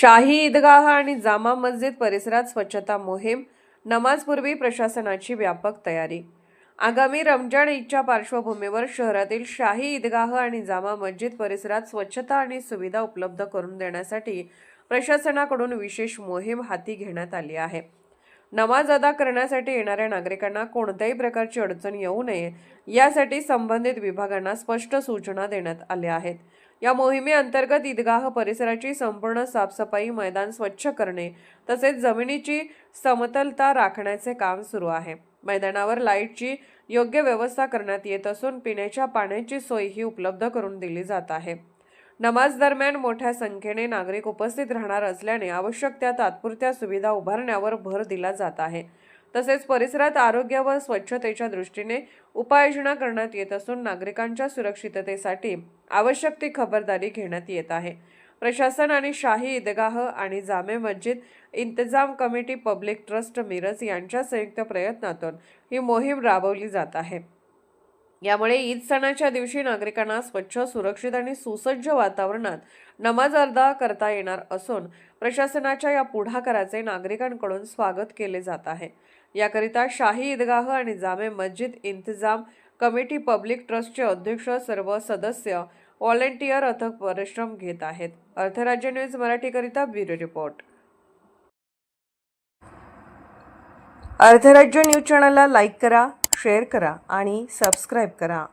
शाही ईदगाह आणि जामा मस्जिद परिसरात स्वच्छता मोहीम, नमाजपूर्वी प्रशासनाची व्यापक तयारी। आगामी रमजान ईदच्या पार्श्वभूमीवर शहरातील शाही ईदगाह आणि जामा मस्जिद परिसरात स्वच्छता आणि सुविधा उपलब्ध करून देण्यासाठी प्रशासनाकडून विशेष मोहीम हाती घेण्यात आली आहे। नमाज अदा करण्यासाठी येणाऱ्या नागरिकांना कोणत्याही प्रकारची अडचण येऊ नये यासाठी संबंधित विभागांना स्पष्ट सूचना देण्यात आल्या आहेत। या मोहिमेअंतर्गत ईदगाह परिसराची संपूर्ण साफसफाई, मैदान स्वच्छ करणे तसेच जमिनीची समतलता राखण्याचे काम सुरू आहे। मैदानावर लाईटची योग्य व्यवस्था करण्यात येत असून पिण्याच्या पाण्याची सोयही उपलब्ध करून दिली जात आहे। नमाज दरम्यान मोठ्या संख्येने नागरिक उपस्थित राहणार असल्याने आवश्यक त्या तात्पुरत्या सुविधा उभारण्यावर भर दिला जात आहे। तसेच परिसरात आरोग्य व स्वच्छतेच्या दृष्टीने उपाययोजना करण्यात येत असून नागरिकांच्या सुरक्षिततेसाठी आवश्यक ती खबरदारी घेण्यात येत आहे। प्रशासन आणि शाही ईदगाह आणि जामे मस्जिद इंतजाम कमिटी पब्लिक ट्रस्ट मिरज यांच्या संयुक्त प्रयत्नातून ही मोहीम राबवली जात आहे। यामुळे ईद सणाच्या दिवशी नागरिकांना स्वच्छ, सुरक्षित आणि सुसज्ज वातावरणात नमाज अदा करता येणार असून प्रशासनाच्या या पुढाकाराचे नागरिकांकडून स्वागत केले जात आहे। याकरिता शाही ईदगाह आणि जामे मस्जिद इंतजाम कमिटी पब्लिक ट्रस्टचे अध्यक्ष, सर्व सदस्य, व्हॉलेंटियर अथक परिश्रम घेत आहेत। Arthrajya news मराठीकरिता bureau report. Arthrajya news चॅनलला लाईक करा, शेअर करा आणि सबस्क्राईब करा।